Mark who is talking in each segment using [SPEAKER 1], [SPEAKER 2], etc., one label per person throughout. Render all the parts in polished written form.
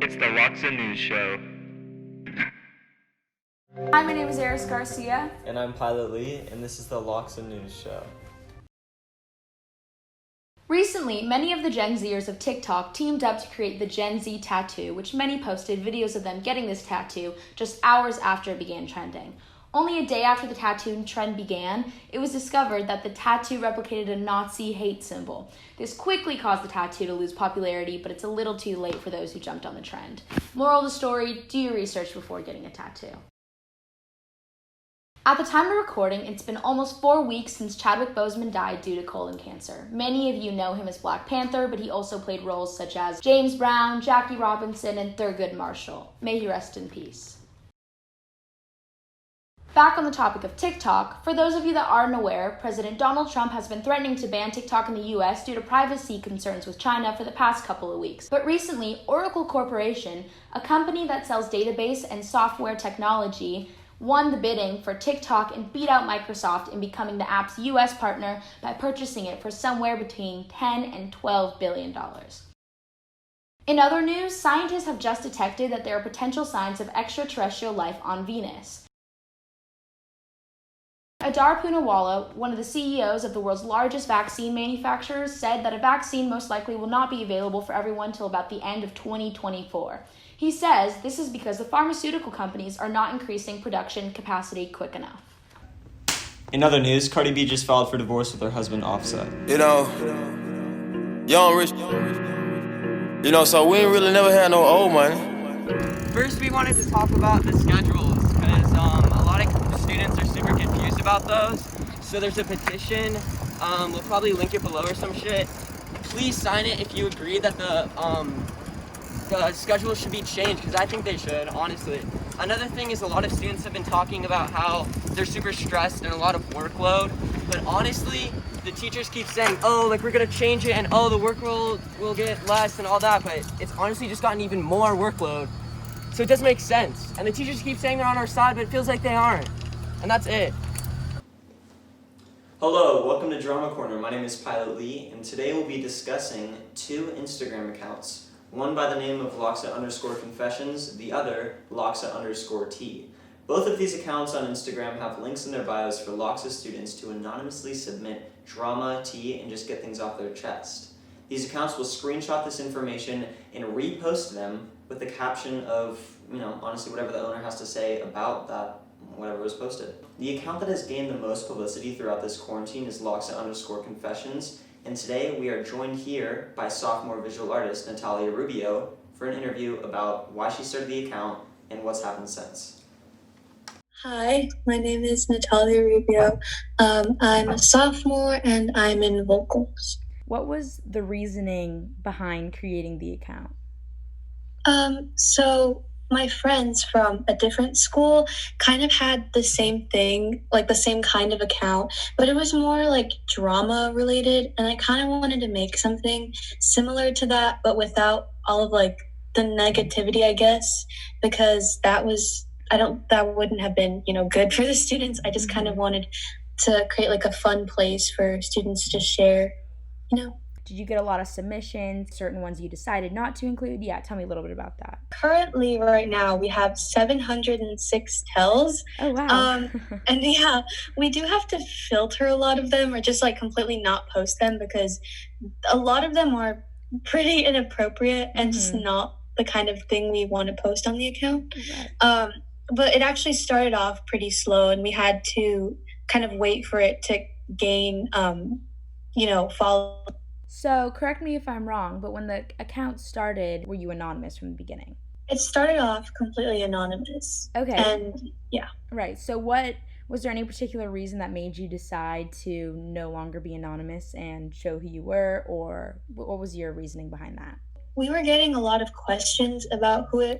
[SPEAKER 1] It's the LACHSA News Show.
[SPEAKER 2] Hi, my name is Eris Garcia.
[SPEAKER 3] And I'm Pilot Lee, and this is the LACHSA News Show.
[SPEAKER 2] Recently, many of the Gen Zers of TikTok teamed up to create the Gen Z tattoo, which many posted videos of them getting this tattoo just hours after it began trending. Only a day after the tattoo trend began, it was discovered that the tattoo replicated a Nazi hate symbol. This quickly caused the tattoo to lose popularity, but it's a little too late for those who jumped on the trend. Moral of the story, do your research before getting a tattoo. At the time of recording, it's been almost 4 weeks since Chadwick Boseman died due to colon cancer. Many of you know him as Black Panther, but he also played roles such as James Brown, Jackie Robinson, and Thurgood Marshall. May he rest in peace. Back on the topic of TikTok, for those of you that aren't aware, President Donald Trump has been threatening to ban TikTok in the US due to privacy concerns with China for the past couple of weeks. But recently, Oracle Corporation, a company that sells database and software technology, won the bidding for TikTok and beat out Microsoft in becoming the app's US partner by purchasing it for somewhere between $10 and $12 billion. In other news, scientists have just detected that there are potential signs of extraterrestrial life on Venus. Adar Poonawalla, one of the CEOs of the world's largest vaccine manufacturers, said that a vaccine most likely will not be available for everyone till about the end of 2024. He says this is because the pharmaceutical companies are not increasing production capacity quick enough.
[SPEAKER 3] In other news, Cardi B just filed for divorce with her husband Offset.
[SPEAKER 4] Young rich. So we ain't really never had no old money.
[SPEAKER 5] First, we wanted to talk about the schedules, because a lot of students are super confused about those. So there's a petition, we'll probably link it below or some shit. Please sign it if you agree that the schedule should be changed, because I think they should, honestly. Another thing is a lot of students have been talking about how they're super stressed and a lot of workload, but honestly, the teachers keep saying, we're gonna change it, and the work will get less and all that, but it's honestly just gotten even more workload. So it doesn't make sense. And the teachers keep saying they're on our side, but it feels like they aren't. And that's it.
[SPEAKER 3] Hello, welcome to Drama Corner. My name is Pilot Lee, and today we'll be discussing two Instagram accounts. One by the name of LACHSA_confessions, the other LACHSA_T. Both of these accounts on Instagram have links in their bios for LACHSA students to anonymously submit drama, tea, and just get things off their chest. These accounts will screenshot this information and repost them with the caption of, honestly, whatever the owner has to say about that, whatever was posted. The account that has gained the most publicity throughout this quarantine is LACHSA_confessions, and today we are joined here by sophomore visual artist Natalia Rubio for an interview about why she started the account and what's happened since.
[SPEAKER 6] Hi, my name is Natalia Rubio. I'm a sophomore and I'm in vocals.
[SPEAKER 7] What was the reasoning behind creating the account?
[SPEAKER 6] So my friends from a different school kind of had the same thing, like the same kind of account, but it was more like drama related, and I kind of wanted to make something similar to that, but without all of like the negativity, I guess, because that wouldn't have been, good for the students. I just kind of wanted to create like a fun place for students to share,
[SPEAKER 7] Did you get a lot of submissions, certain ones you decided not to include? Yeah, tell me a little bit about that.
[SPEAKER 6] Currently, right now, we have 706 tells.
[SPEAKER 7] Oh, wow.
[SPEAKER 6] And yeah, we do have to filter a lot of them or just like completely not post them because a lot of them are pretty inappropriate and just not the kind of thing we want to post on the account.
[SPEAKER 7] Right.
[SPEAKER 6] But it actually started off pretty slow and we had to kind of wait for it to gain, follow.
[SPEAKER 7] So, correct me if I'm wrong, but when the account started, were you anonymous from the beginning?
[SPEAKER 6] It started off completely anonymous.
[SPEAKER 7] Okay.
[SPEAKER 6] And yeah.
[SPEAKER 7] Right. So was there any particular reason that made you decide to no longer be anonymous and show who you were, or what was your reasoning behind that?
[SPEAKER 6] We were getting a lot of questions about who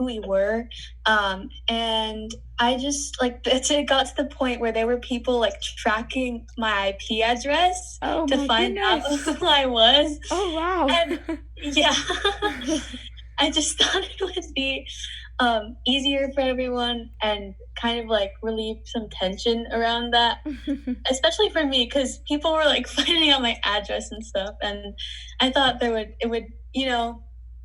[SPEAKER 6] we were, and I just it got to the point where there were people like tracking my IP address to find out who I was.
[SPEAKER 7] Oh wow!
[SPEAKER 6] And yeah, I just thought it would be easier for everyone and kind of like relieve some tension around that, especially for me because people were like finding out my address and stuff, and I thought it would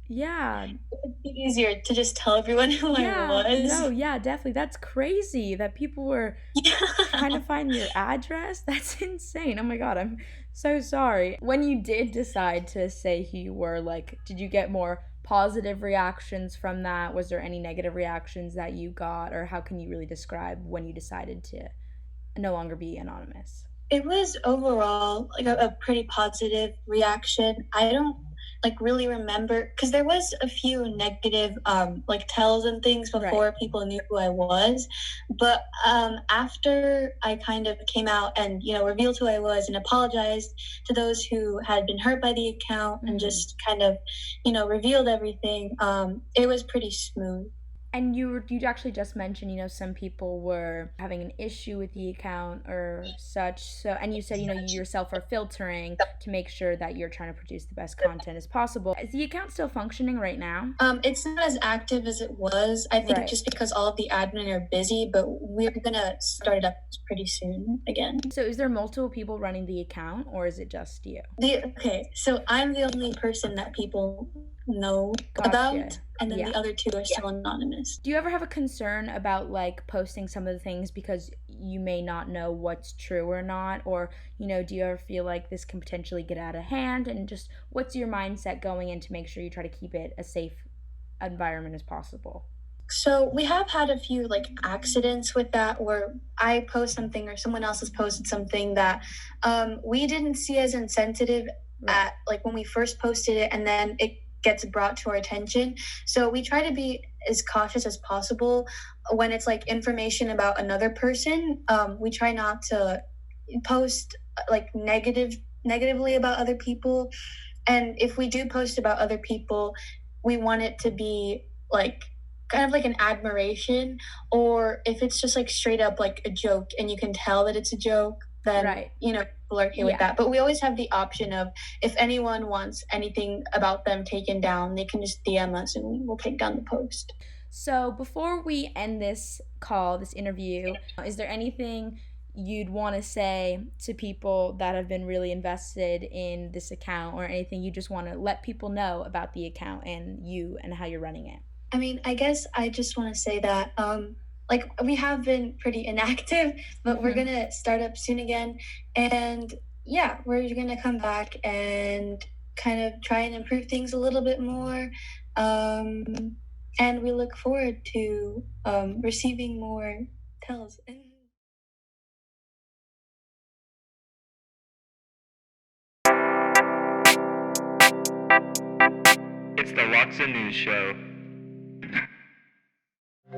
[SPEAKER 7] Yeah.
[SPEAKER 6] It'd be easier to just tell everyone who I
[SPEAKER 7] Yeah.
[SPEAKER 6] was.
[SPEAKER 7] No, yeah, definitely. That's crazy that people were trying to
[SPEAKER 6] Yeah.
[SPEAKER 7] find your address. That's insane. Oh my God, I'm so sorry. When you did decide to say who you were, like, did you get more positive reactions from that? Was there any negative reactions that you got? Or how can you really describe when you decided to no longer be anonymous?
[SPEAKER 6] It was overall like a pretty positive reaction. I don't like really remember because there was a few negative like tells and things
[SPEAKER 7] Right.
[SPEAKER 6] before people knew who I was. But after I kind of came out and, you know, revealed who I was and apologized to those who had been hurt by the account and just kind of, you know, revealed everything, it was pretty smooth.
[SPEAKER 7] And you actually just mentioned, you know, some people were having an issue with the account or such. So, and you said, you know, you yourself are filtering to make sure that you're trying to produce the best content as possible. Is the account still functioning right now?
[SPEAKER 6] It's not as active as it was. I think
[SPEAKER 7] Right.
[SPEAKER 6] just because all of the admin are busy, but we're gonna start it up pretty soon again.
[SPEAKER 7] So, is there multiple people running the account, or is it just you?
[SPEAKER 6] Okay, so I'm the only person that people know
[SPEAKER 7] Gotcha.
[SPEAKER 6] about, and then
[SPEAKER 7] Yeah.
[SPEAKER 6] the other two are still anonymous.
[SPEAKER 7] Do you ever have a concern about like posting some of the things because you may not know what's true or not? Or, you know, do you ever feel like this can potentially get out of hand? And just what's your mindset going in to make sure you try to keep it a safe environment as possible?
[SPEAKER 6] So we have had a few like accidents with that where I post something or someone else has posted something that we didn't see as insensitive at like when we first posted it, and then it gets brought to our attention. So we try to be as cautious as possible when it's like information about another person. We try not to post like negatively about other people, and if we do post about other people, we want it to be like kind of like an admiration, or if it's just like straight up like a joke and you can tell that it's a joke, then
[SPEAKER 7] Right.
[SPEAKER 6] you know people are okay with that. But we always have the option of if anyone wants anything about them taken down, they can just DM us and we'll take down the post.
[SPEAKER 7] So before we end this call, this interview, is there anything you'd want to say to people that have been really invested in this account, or anything you just want to let people know about the account and you and how you're running it?
[SPEAKER 6] I mean, I guess I just want to say that like we have been pretty inactive, but we're gonna start up soon again, and yeah, we're gonna come back and kind of try and improve things a little bit more, and we look forward to receiving more tells.
[SPEAKER 1] It's the LACHSA News Show.